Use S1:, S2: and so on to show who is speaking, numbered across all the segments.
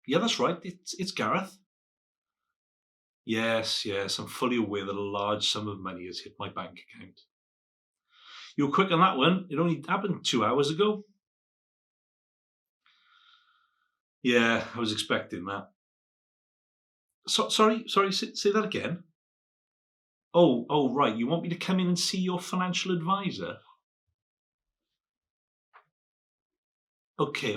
S1: Yeah, that's right. It's Gareth. Yes, I'm fully aware that a large sum of money has hit my bank account. You were quick on that one. It only happened 2 hours ago. Yeah, I was expecting that. Sorry, say that again. Oh, right. You want me to come in and see your financial advisor? Okay.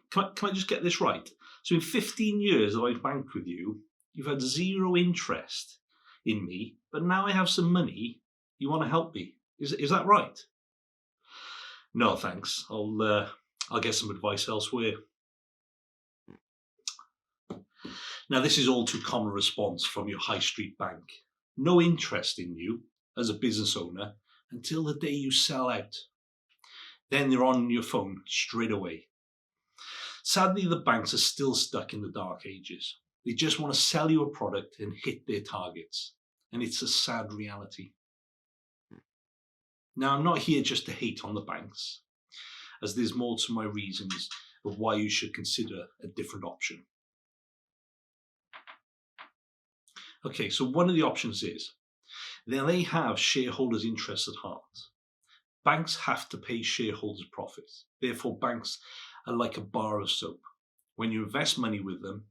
S1: Can I just get this right? So in 15 years that I've banked with you, you've had zero interest in me, but now I have some money. You want to help me? Is that right? No, thanks. I'll get some advice elsewhere. Now, this is all too common response from your high street bank. No interest in you as a business owner until the day you sell out. Then they're on your phone straight away. Sadly, the banks are still stuck in the dark ages. They just want to sell you a product and hit their targets. And it's a sad reality. Now, I'm not here just to hate on the banks, as there's more to my reasons of why you should consider a different option. Okay, so one of the options is they have shareholders' interests at heart. Banks have to pay shareholders profits. Therefore, banks are like a bar of soap. When you invest money with them,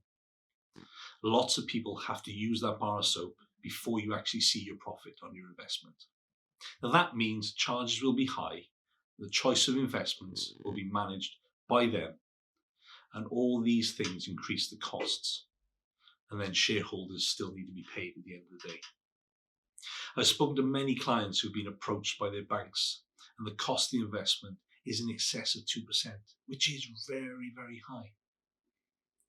S1: lots of people have to use that bar of soap before you actually see your profit on your investment. Now, that means charges will be high, the choice of investments will be managed by them, and all these things increase the costs. And then shareholders still need to be paid at the end of the day. I've spoken to many clients who've been approached by their banks, and the cost of the investment is in excess of 2%, which is very, very high.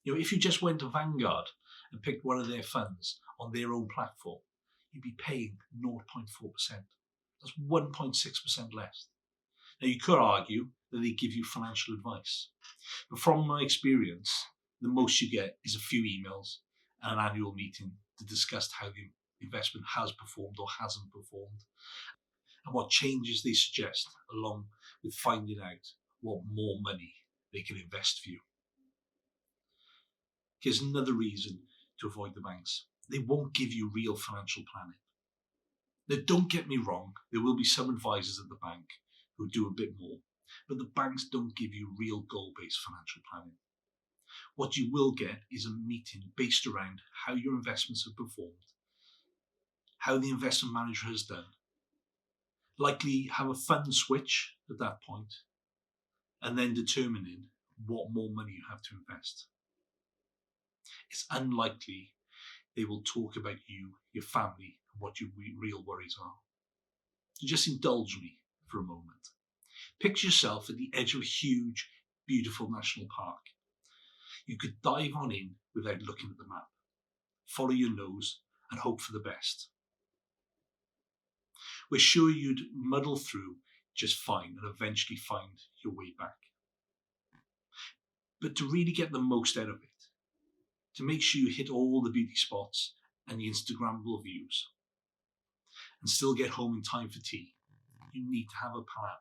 S1: If you just went to Vanguard and picked one of their funds on their own platform, you'd be paying 0.4%. That's 1.6% less. Now, you could argue that they give you financial advice, but from my experience, the most you get is a few emails and an annual meeting to discuss how the investment has performed or hasn't performed, and what changes they suggest, along with finding out what more money they can invest for you. Here's another reason to avoid the banks. They won't give you real financial planning. Now, don't get me wrong, there will be some advisors at the bank who do a bit more, but the banks don't give you real goal-based financial planning. What you will get is a meeting based around how your investments have performed, how the investment manager has done, likely have a fund switch at that point, and then determining what more money you have to invest. It's unlikely they will talk about you, your family, and what your real worries are. So just indulge me for a moment. Picture yourself at the edge of a huge, beautiful national park. You could dive on in without looking at the map, follow your nose, and hope for the best. We're sure you'd muddle through just fine and eventually find your way back. But to really get the most out of it, to make sure you hit all the beauty spots and the Instagrammable views, and still get home in time for tea, you need to have a plan.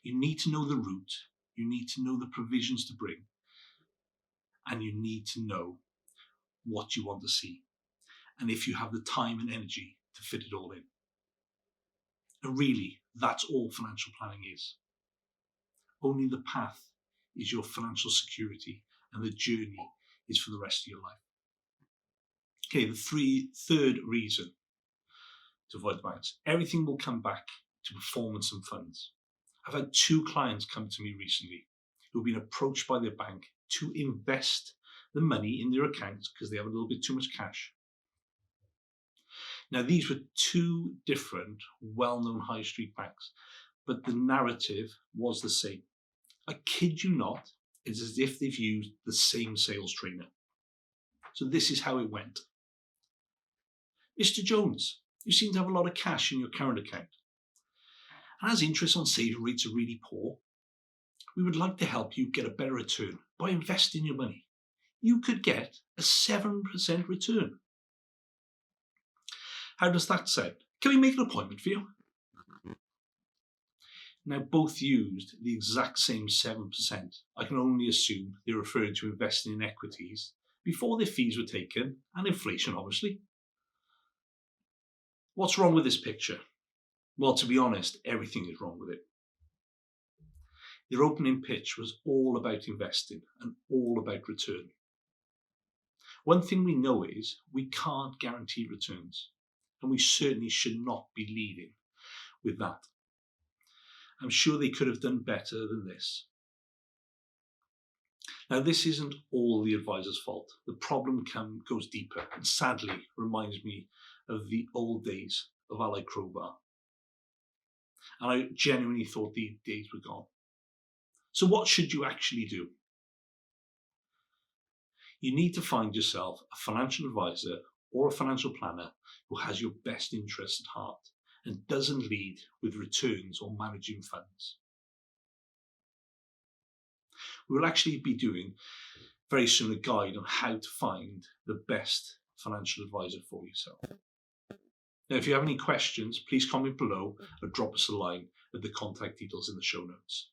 S1: You need to know the route, you need to know the provisions to bring, and you need to know what you want to see, and if you have the time and energy to fit it all in. And really, that's all financial planning is. Only the path is your financial security, and the journey is for the rest of your life. Okay, the third reason to avoid the banks. Everything will come back to performance and funds. I've had 2 clients come to me recently who've been approached by their bank to invest the money in their accounts because they have a little bit too much cash. Now, these were 2 different well-known high street banks, but the narrative was the same. I kid you not, it's as if they've used the same sales trainer. So this is how it went. Mr. Jones, you seem to have a lot of cash in your current account. And as interest on saving rates are really poor, we would like to help you get a better return by investing your money. You could get a 7% return. How does that sound? Can we make an appointment for you? Now, both used the exact same 7%. I can only assume they're referring to investing in equities before their fees were taken, and inflation, obviously. What's wrong with this picture? Well, to be honest, everything is wrong with it. Their opening pitch was all about investing and all about return. One thing we know is we can't guarantee returns, and we certainly should not be leading with that. I'm sure they could have done better than this. Now, this isn't all the advisor's fault. The problem goes deeper and sadly reminds me of the old days of Ally Crowbar. And I genuinely thought these days were gone. So what should you actually do? You need to find yourself a financial advisor or a financial planner who has your best interests at heart and doesn't lead with returns or managing funds. We will actually be doing very soon a guide on how to find the best financial advisor for yourself. Now, if you have any questions, please comment below or drop us a line at the contact details in the show notes.